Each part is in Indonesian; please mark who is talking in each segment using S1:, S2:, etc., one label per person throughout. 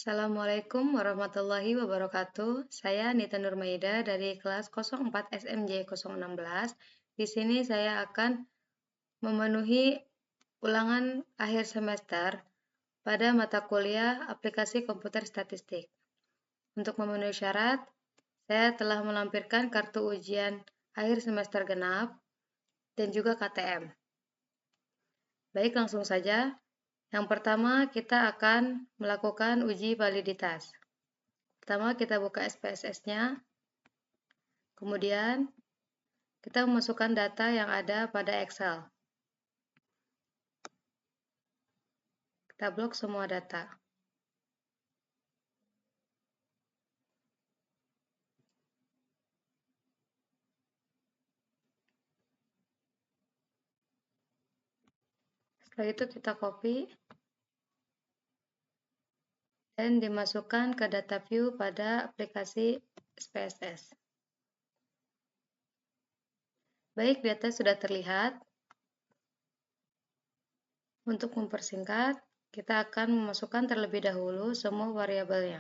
S1: Assalamualaikum warahmatullahi wabarakatuh. Saya Nita Nurmaida dari kelas 04 SMJ 016. Di sini saya akan memenuhi ulangan akhir semester pada mata kuliah aplikasi komputer statistik. Untuk memenuhi syarat, saya telah melampirkan kartu ujian akhir semester genap dan juga KTM. Baik, langsung saja. Yang pertama, kita akan melakukan uji validitas. Pertama, kita buka SPSS-nya. Kemudian, kita memasukkan data yang ada pada Excel. Kita blok semua data. Setelah itu kita copy dan dimasukkan ke data view pada aplikasi SPSS. Baik, data sudah terlihat. Untuk mempersingkat, kita akan memasukkan terlebih dahulu semua variabelnya.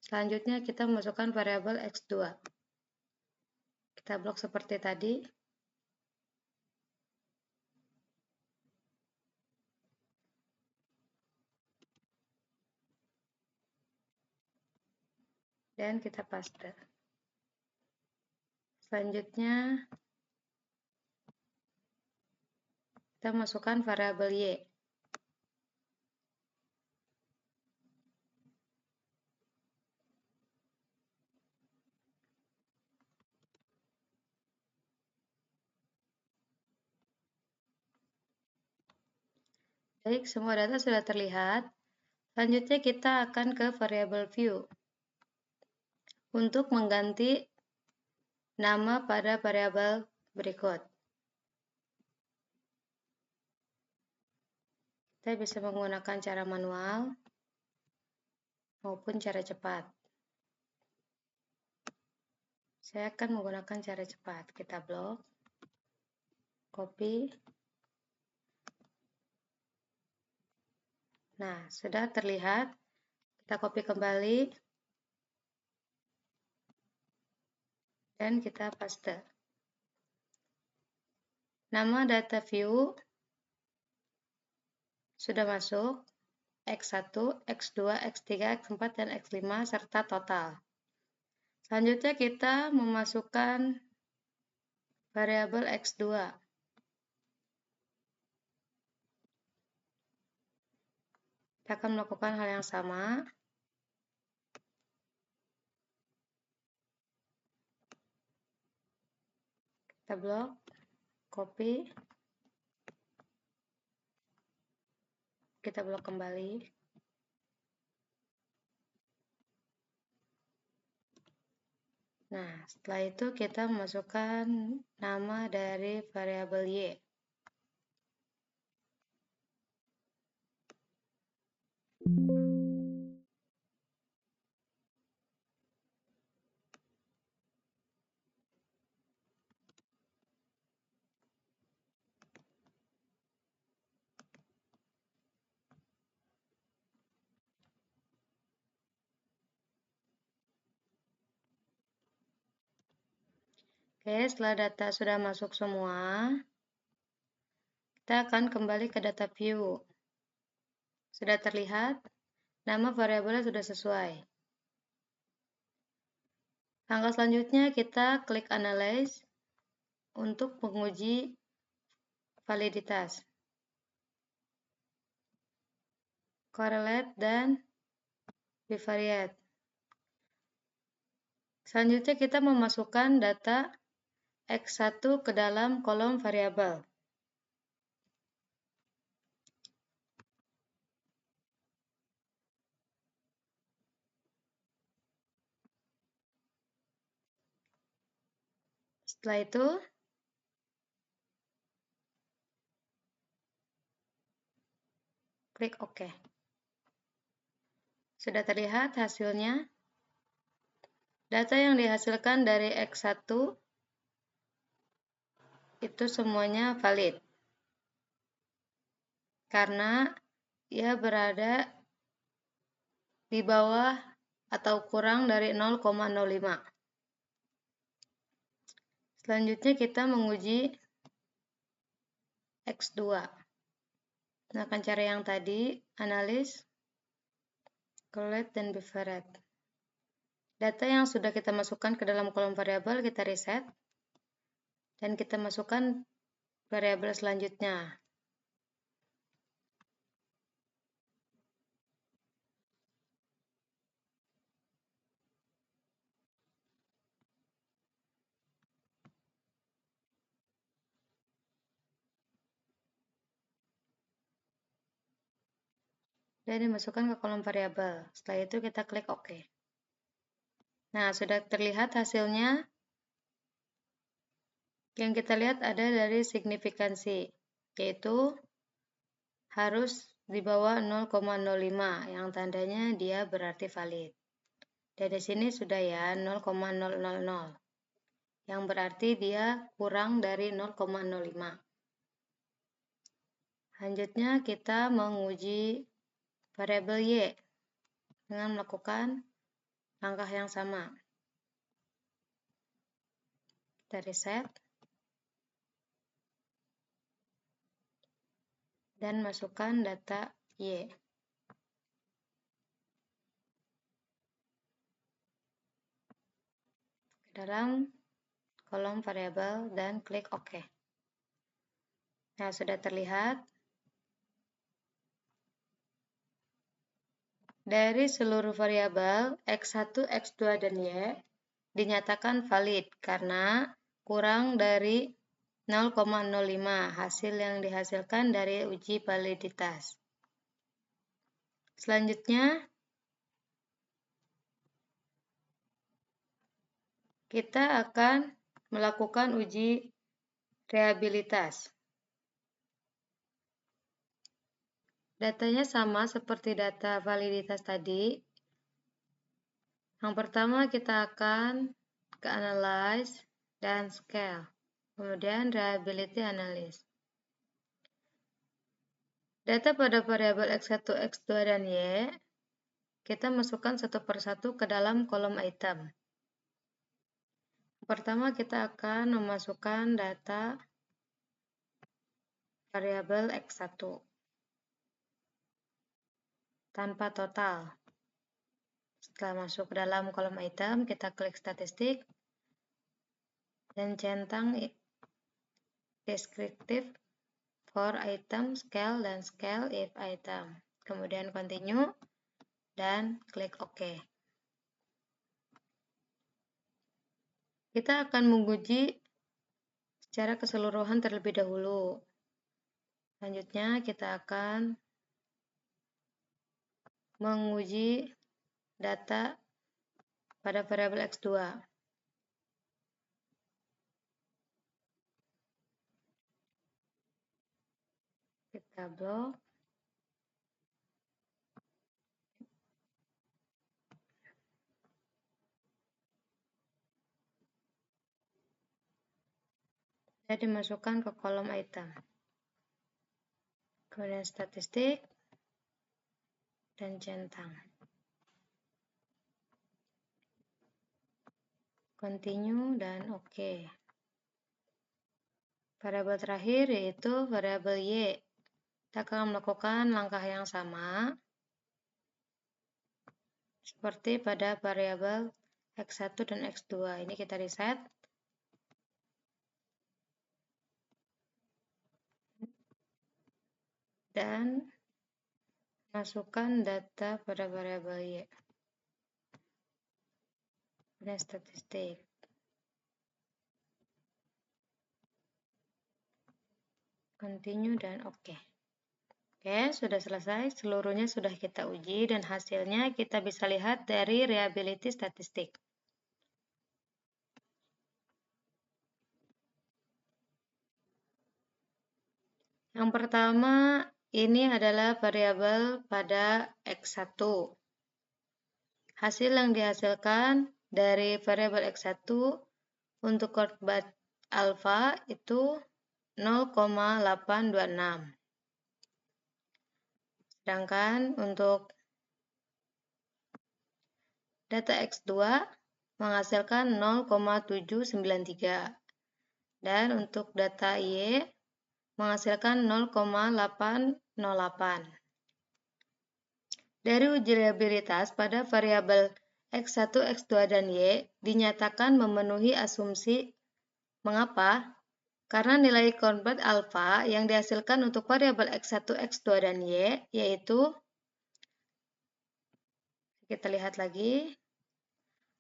S1: Selanjutnya kita memasukkan variabel X2. Kita blok seperti tadi. Dan kita paste. Selanjutnya, kita masukkan variabel Y. Baik, semua data sudah terlihat. Selanjutnya kita akan ke variabel view untuk mengganti nama pada variabel berikut. Kita bisa menggunakan cara manual maupun cara cepat. Saya akan menggunakan cara cepat. Kita blok, copy. Nah, sudah terlihat. Kita copy kembali. Dan kita paste. Nama data view sudah masuk. X1, X2, X3, X4, dan X5 serta total. Selanjutnya kita memasukkan variabel X2. Kita akan melakukan hal yang sama. Kita blok, copy. Kita blok kembali. Nah, setelah itu kita memasukkan nama dari variabel Y. Oke, setelah data sudah masuk semua, kita akan kembali ke data view. Sudah terlihat, nama variabelnya sudah sesuai. Langkah selanjutnya kita klik Analyze untuk menguji validitas, correlate, dan bivariate. Selanjutnya kita memasukkan data X1 ke dalam kolom variabel. Setelah itu, klik OK. Sudah terlihat hasilnya. Data yang dihasilkan dari X1 itu semuanya valid. Karena ia berada di bawah atau kurang dari 0,05. Selanjutnya kita menguji X2. Gunakan cara yang tadi, analis, collect, dan befaret. Data yang sudah kita masukkan ke dalam kolom variabel kita reset, dan kita masukkan variabel selanjutnya. Dan dimasukkan ke kolom variabel. Setelah itu kita klik OK. Nah, sudah terlihat hasilnya. Yang kita lihat ada dari signifikansi, yaitu harus di bawah 0,05, yang tandanya dia berarti valid. Dan di sini sudah ya 0,000, yang berarti dia kurang dari 0,05. Selanjutnya kita menguji variabel Y dengan melakukan langkah yang sama. Kita reset dan masukkan data Y ke dalam kolom variabel dan klik OK. Nah, sudah terlihat dari seluruh variabel X1, X2, dan Y dinyatakan valid karena kurang dari 0,05 hasil yang dihasilkan dari uji validitas. Selanjutnya, kita akan melakukan uji reliabilitas. Datanya sama seperti data validitas tadi. Yang pertama kita akan ke Analyze dan Scale. Kemudian Reliability Analysis. Data pada variabel X1, X2, dan Y, kita masukkan satu persatu ke dalam kolom item. Pertama kita akan memasukkan data variabel X1 tanpa total. Setelah masuk ke dalam kolom item, kita klik statistik dan centang deskriptif for item, scale, dan scale if item. Kemudian continue dan klik OK. Kita akan menguji secara keseluruhan terlebih dahulu. Selanjutnya kita akan menguji data pada variabel X2. Kita blok. Dan dimasukkan ke kolom item. Kemudian statistik dan centang. Continue dan OK. Variabel terakhir yaitu variabel Y. Kita akan melakukan langkah yang sama seperti pada variabel X1 dan X2. Ini kita reset. Dan masukkan data pada variabel Y. Dan statistik. Continue dan OK. Oke, sudah selesai. Seluruhnya sudah kita uji dan hasilnya kita bisa lihat dari reliability statistik. Yang pertama, ini adalah variabel pada X1. Hasil yang dihasilkan dari variabel X1 untuk korbat alfa itu 0,826. Sedangkan untuk data X2 menghasilkan 0,793 dan untuk data Y menghasilkan 0,808. Dari uji reliabilitas pada variabel X1, X2, dan Y dinyatakan memenuhi asumsi. Mengapa? Karena nilai konvert alfa yang dihasilkan untuk variabel X1, X2, dan Y yaitu, kita lihat lagi,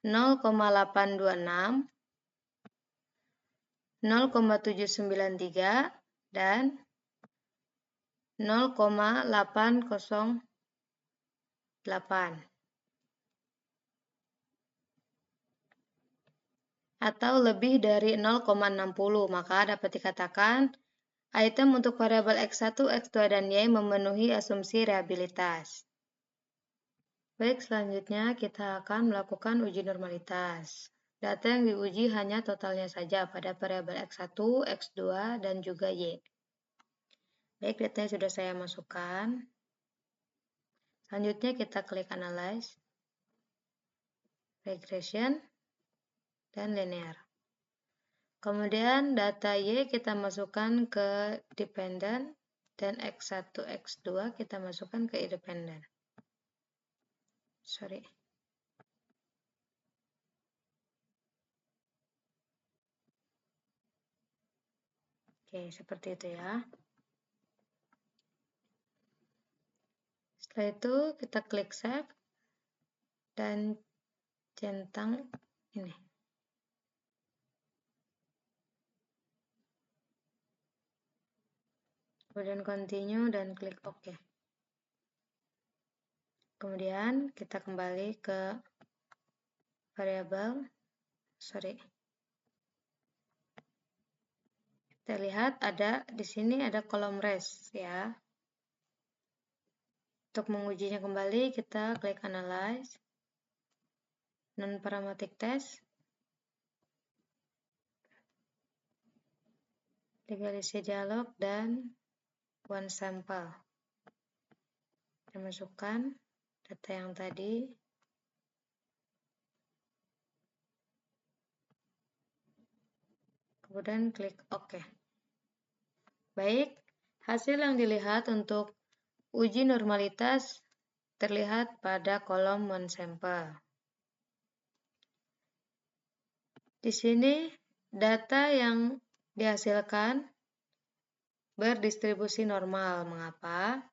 S1: 0,826, 0,793, dan 0,808 atau lebih dari 0,60, maka dapat dikatakan item untuk variabel X1, X2, dan Y memenuhi asumsi reliabilitas. Baik, selanjutnya kita akan melakukan uji normalitas. Data yang diuji hanya totalnya saja pada variabel X1, X2, dan juga Y. Baik, datanya sudah saya masukkan. Selanjutnya kita klik Analyze, Regression, dan Linear. Kemudian data Y kita masukkan ke Dependent, dan X1, X2 kita masukkan ke Independent. Oke, seperti itu ya. Setelah itu kita klik Save dan centang ini. Kemudian Continue dan klik OK. Kemudian kita kembali ke variabel, kita lihat ada di sini ada kolom res ya. Untuk mengujinya kembali kita klik Analyze, Non-Parametric Test, Legalisasi dialog, dan One Sample. Kita masukkan data yang tadi. Kemudian klik OK. Baik, hasil yang dilihat untuk uji normalitas terlihat pada kolom One Sample. Di sini data yang dihasilkan berdistribusi normal. Mengapa?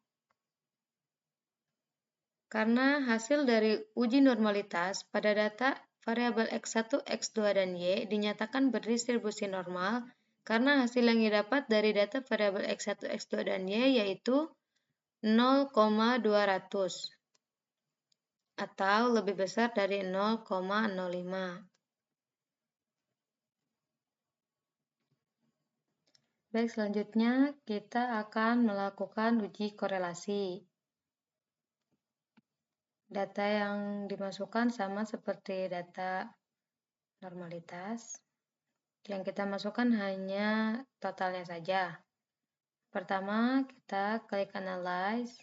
S1: Karena hasil dari uji normalitas pada data variabel X1, X2, dan Y dinyatakan berdistribusi normal karena hasil yang didapat dari data variabel X1, X2, dan Y yaitu 0,200 atau lebih besar dari 0,05. Baik, selanjutnya kita akan melakukan uji korelasi. Data yang dimasukkan sama seperti data normalitas. Yang kita masukkan hanya totalnya saja. Pertama, kita klik Analyze,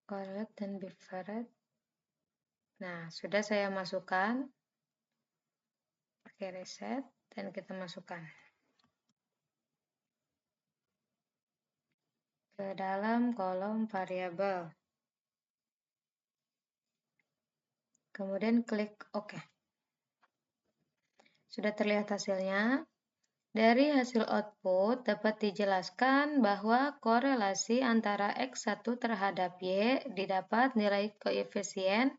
S1: Correlate dan Bivariate. Nah, sudah saya masukkan. Pakai Reset dan kita masukkan ke dalam kolom variabel. Kemudian klik OK. Sudah terlihat hasilnya. Dari hasil output dapat dijelaskan bahwa korelasi antara X1 terhadap Y didapat nilai koefisien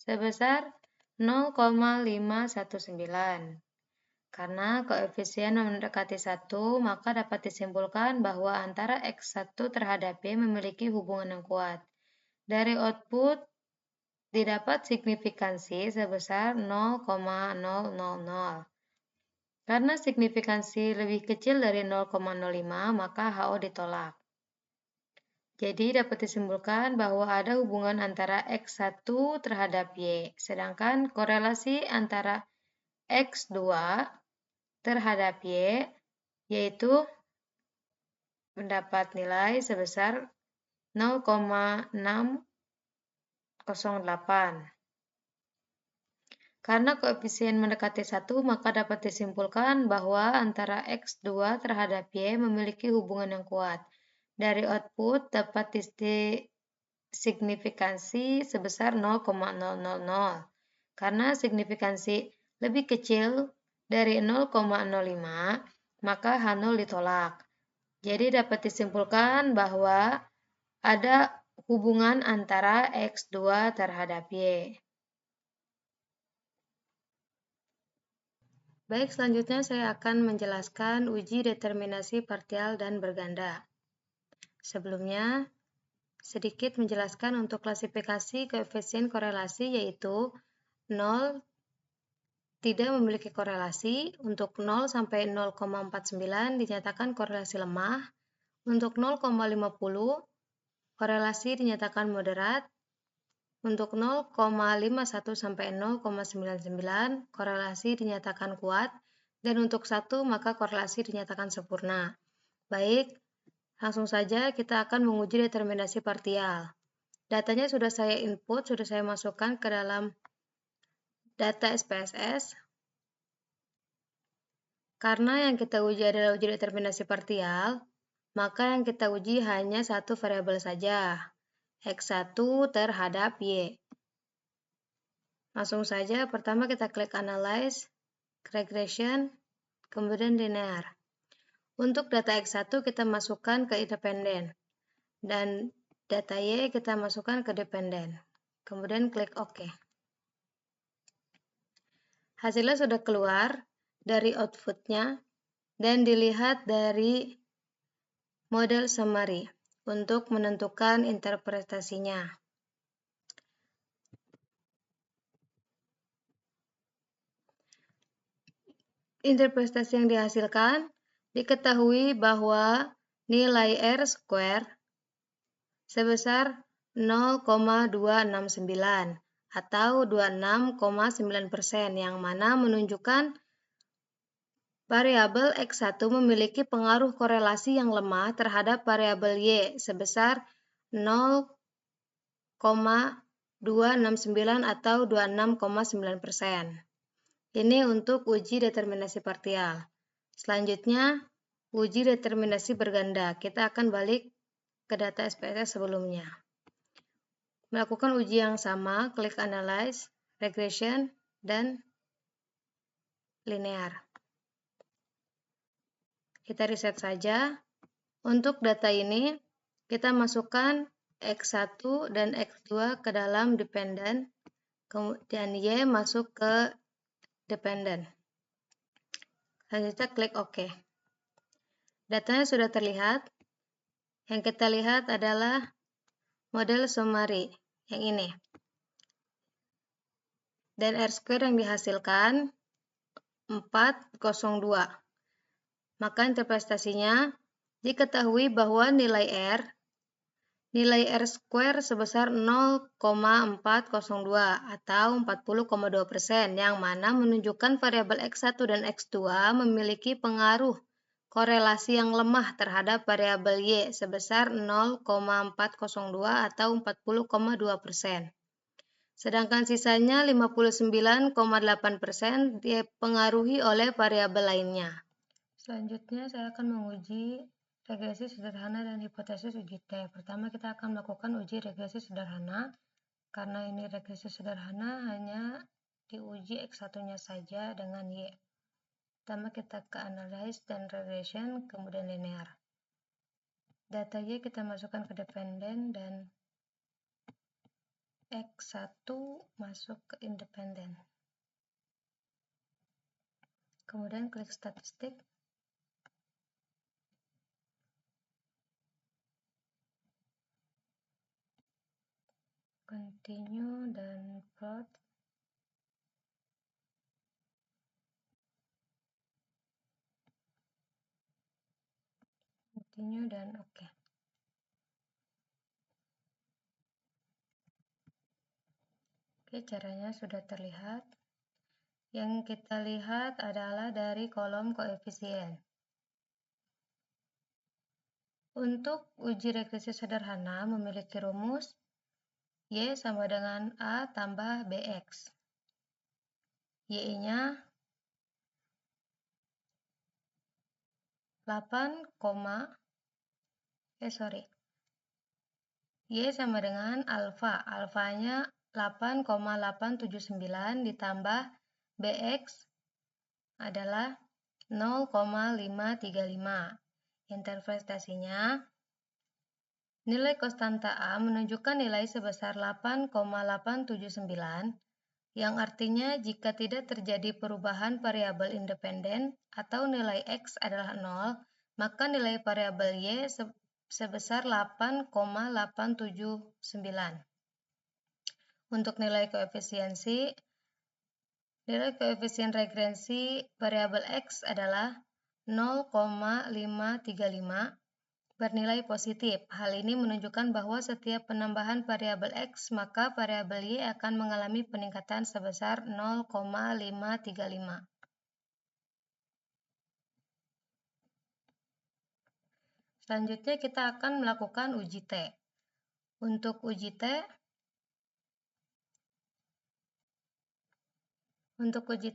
S1: sebesar 0,519. Karena koefisien mendekati 1, maka dapat disimpulkan bahwa antara X1 terhadap Y memiliki hubungan yang kuat. Dari output didapat signifikansi sebesar 0,000. Karena signifikansi lebih kecil dari 0,05, maka HO ditolak. Jadi dapat disimpulkan bahwa ada hubungan antara X1 terhadap Y, sedangkan korelasi antara X2 terhadap Y yaitu mendapat nilai sebesar 0,6 0,08. Karena koefisien mendekati 1, maka dapat disimpulkan bahwa antara X2 terhadap Y memiliki hubungan yang kuat. Dari output dapat signifikansi sebesar 0,000. Karena signifikansi lebih kecil dari 0,05, maka H0 ditolak. Jadi dapat disimpulkan bahwa ada hubungan antara X2 terhadap Y. Baik, selanjutnya saya akan menjelaskan uji determinasi partial dan berganda. Sebelumnya, sedikit menjelaskan untuk klasifikasi koefisien korelasi, yaitu 0 tidak memiliki korelasi, untuk 0 sampai 0,49 dinyatakan korelasi lemah, untuk 0,50 korelasi dinyatakan moderat, untuk 0,51 sampai 0,99 korelasi dinyatakan kuat, dan untuk 1 maka korelasi dinyatakan sempurna. Baik, langsung saja kita akan menguji determinasi partial. Datanya sudah saya input, sudah saya masukkan ke dalam data SPSS. Karena yang kita uji adalah uji determinasi partial, maka yang kita uji hanya satu variabel saja, X1 terhadap Y. Langsung saja, pertama kita klik Analyze, Regression, kemudian Linear. Untuk data X1 kita masukkan ke independen, dan data Y kita masukkan ke dependen. Kemudian klik OK. Hasilnya sudah keluar dari outputnya, dan dilihat dari model summary untuk menentukan interpretasinya. Interpretasi yang dihasilkan, diketahui bahwa nilai R² sebesar 0,269 atau 26,9%, yang mana menunjukkan variabel X1 memiliki pengaruh korelasi yang lemah terhadap variabel Y sebesar 0,269 atau 26,9%. Ini untuk uji determinasi partial. Selanjutnya, uji determinasi berganda. Kita akan balik ke data SPSS sebelumnya. Melakukan uji yang sama, klik Analyze, Regression, dan Linear. Kita reset saja. Untuk data ini, kita masukkan X1 dan X2 ke dalam dependen, dan Y masuk ke dependen. Selanjutnya klik OK. Datanya sudah terlihat. Yang kita lihat adalah model summary yang ini. Dan R² yang dihasilkan 402. Maka interpretasinya diketahui bahwa nilai R² sebesar 0,402 atau 40,2%, yang mana menunjukkan variabel X1 dan X2 memiliki pengaruh korelasi yang lemah terhadap variabel Y sebesar 0,402 atau 40,2%. Sedangkan sisanya 59,8% dipengaruhi oleh variabel lainnya. Selanjutnya saya akan menguji regresi sederhana dan hipotesis uji T. Pertama kita akan melakukan uji regresi sederhana. Karena ini regresi sederhana, hanya diuji X1-nya saja dengan Y. Pertama kita ke Analyze dan Regression, kemudian Linear. Data Y kita masukkan ke dependen, dan X1 masuk ke independen. Kemudian klik Statistik. Continue dan Plot. Continue dan OK. Oke, caranya sudah terlihat. Yang kita lihat adalah dari kolom koefisien. Untuk uji regresi sederhana memiliki rumus Y sama dengan A tambah BX. Y-nya 8, Y sama dengan alfa. Alfanya 8,879 ditambah BX adalah 0,535. Interpretasinya, nilai konstanta A menunjukkan nilai sebesar 8,879, yang artinya jika tidak terjadi perubahan variabel independen atau nilai X adalah 0, maka nilai variabel Y sebesar 8,879. Untuk nilai koefisien regresi variabel X adalah 0,535 bernilai positif. Hal ini menunjukkan bahwa setiap penambahan variabel X, maka variabel Y akan mengalami peningkatan sebesar 0,535. Selanjutnya kita akan melakukan uji T. Untuk uji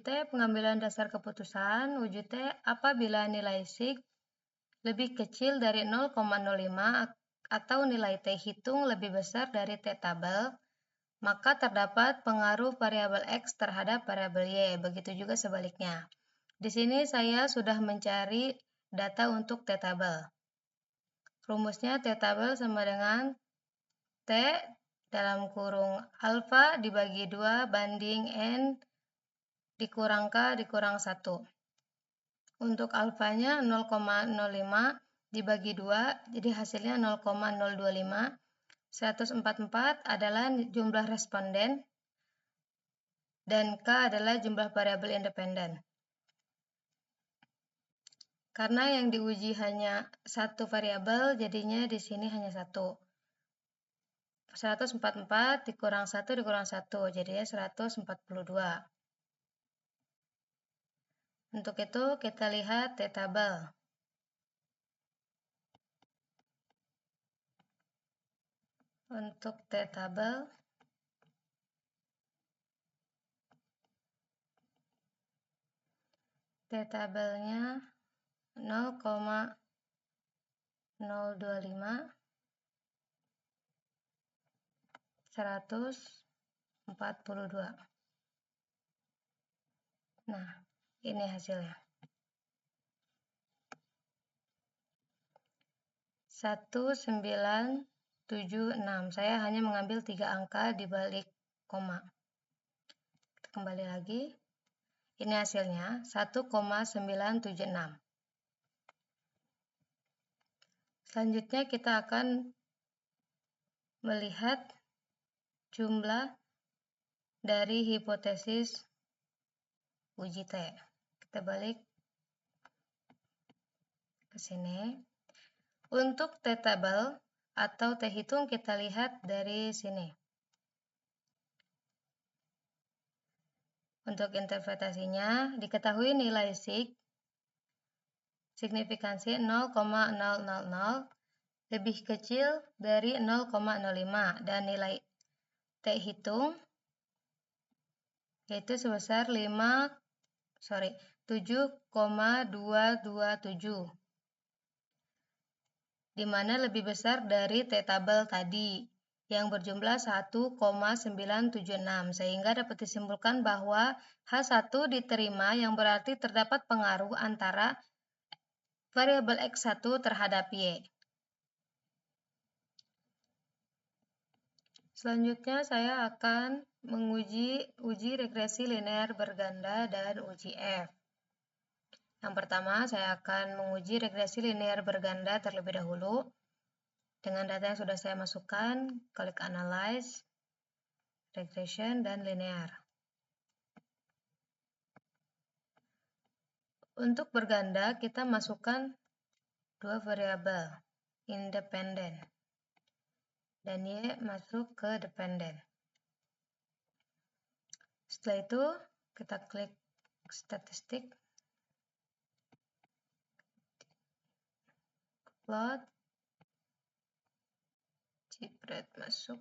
S1: T, pengambilan dasar keputusan uji T apabila nilai sig lebih kecil dari 0,05 atau nilai T hitung lebih besar dari T tabel, maka terdapat pengaruh variabel X terhadap variabel Y, begitu juga sebaliknya. Di sini saya sudah mencari data untuk T tabel. Rumusnya T tabel sama dengan T dalam kurung alfa dibagi 2 banding N dikurang K dikurang 1. Untuk alfanya 0,05 dibagi 2, jadi hasilnya 0,025. 144 adalah jumlah responden, dan K adalah jumlah variabel independen. Karena yang diuji hanya satu variabel, jadinya di sini hanya satu. 144 dikurang 1 dikurang 1, jadinya 142. Untuk itu kita lihat T tabel. Untuk T tabel, T tabelnya 0,025, 142. Nah, ini hasilnya. 1976. Saya hanya mengambil 3 angka di balik koma. Kita kembali lagi. Ini hasilnya 1,976. Selanjutnya kita akan melihat jumlah dari hipotesis uji T. Kita balik ke sini. Untuk T tabel atau T hitung kita lihat dari sini. Untuk interpretasinya, diketahui nilai signifikansi 0,000 lebih kecil dari 0,05 dan nilai T hitung yaitu sebesar 7,227, di mana lebih besar dari T tabel tadi yang berjumlah 1,976, sehingga dapat disimpulkan bahwa H1 diterima yang berarti terdapat pengaruh antara variabel X1 terhadap Y. Selanjutnya saya akan menguji regresi linear berganda dan uji F. Yang pertama, saya akan menguji regresi linear berganda terlebih dahulu. Dengan data yang sudah saya masukkan, klik Analyze, Regression, dan Linear. Untuk berganda, kita masukkan dua variabel, independen, dan Y masuk ke dependen. Setelah itu, kita klik Statistik, Plot, Jipret masuk,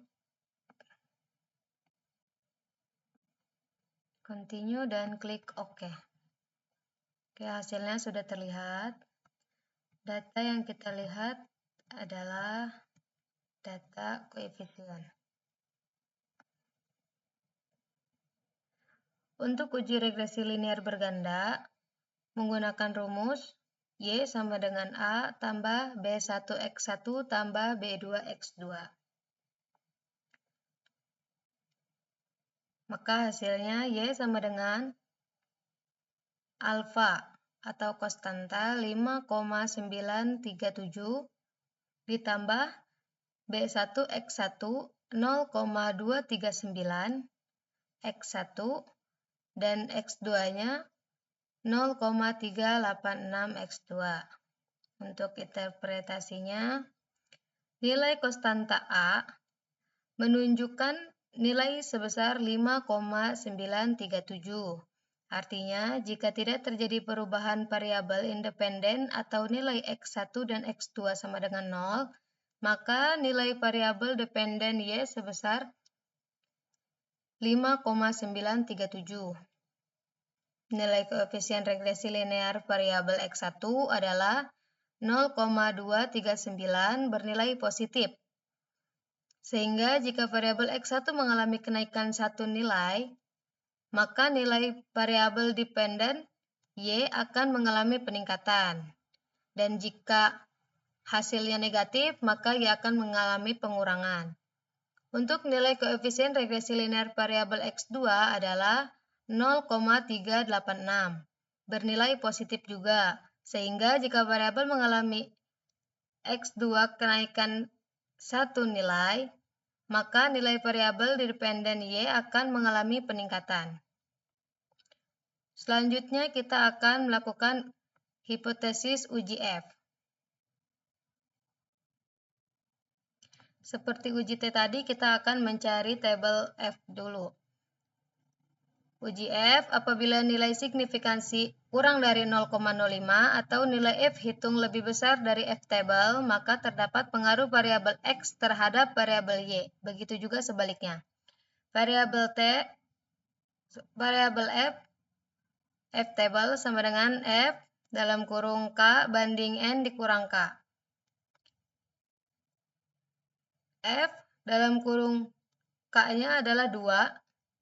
S1: Continue dan klik OK. Oke, hasilnya sudah terlihat. Data yang kita lihat adalah data koefisien. Untuk uji regresi linear berganda, menggunakan rumus Y sama dengan A tambah B1X1 tambah B2X2. Maka hasilnya Y sama dengan alfa atau konstanta 5,937 ditambah B1X1 0,239 X1 dan X2-nya 0,386 X2. Untuk interpretasinya, nilai konstanta A menunjukkan nilai sebesar 5,937. Artinya, jika tidak terjadi perubahan variabel independen atau nilai X1 dan X2 sama dengan 0, maka nilai variabel dependen Y sebesar 5,937. Nilai koefisien regresi linear variabel X1 adalah 0,239 bernilai positif. Sehingga jika variabel X1 mengalami kenaikan satu nilai, maka nilai variabel dependen Y akan mengalami peningkatan. Dan jika hasilnya negatif, maka Y akan mengalami pengurangan. Untuk nilai koefisien regresi linear variabel X2 adalah 0,386, bernilai positif juga. Sehingga jika variabel mengalami X2 kenaikan satu nilai, maka nilai variabel dependen Y akan mengalami peningkatan. Selanjutnya kita akan melakukan hipotesis uji F. Seperti uji T tadi, kita akan mencari tabel F dulu. Uji F, apabila nilai signifikansi kurang dari 0,05 atau nilai F hitung lebih besar dari F table, maka terdapat pengaruh variabel X terhadap variabel Y. Begitu juga sebaliknya. Variabel F table sama dengan F dalam kurung K banding N dikurang K. F dalam kurung K-nya adalah 2,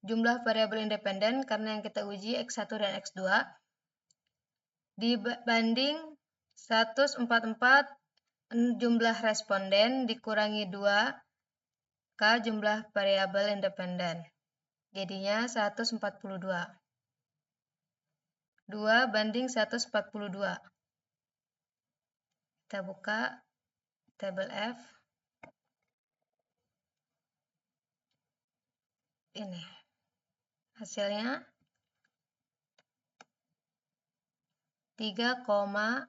S1: jumlah variabel independen karena yang kita uji X1 dan X2, dibanding 144 jumlah responden dikurangi 2 K jumlah variabel independen. Jadinya 142. 2 banding 142. Kita buka tabel F. Ini hasilnya 3,06.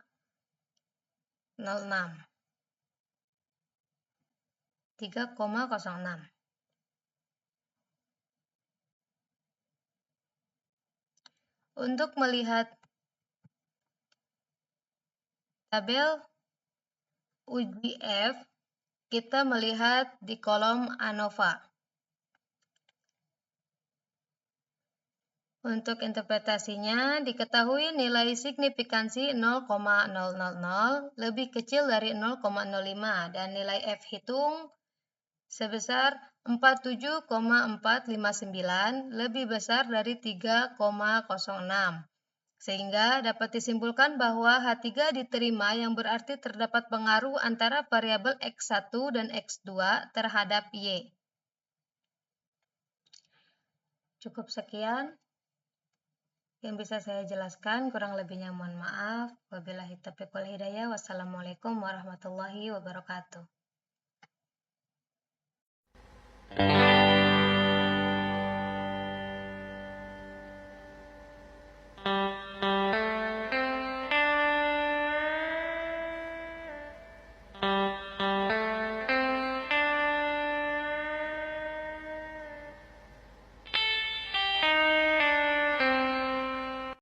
S1: Untuk melihat tabel uji F, kita melihat di kolom ANOVA. Untuk interpretasinya, diketahui nilai signifikansi 0,000 lebih kecil dari 0,05 dan nilai F hitung sebesar 47,459 lebih besar dari 3,06. Sehingga dapat disimpulkan bahwa H3 diterima yang berarti terdapat pengaruh antara variabel X1 dan X2 terhadap Y. Cukup sekian yang bisa saya jelaskan, kurang lebihnya mohon maaf. Wabillahi taufiq wal hidayah. Wassalamualaikum warahmatullahi wabarakatuh.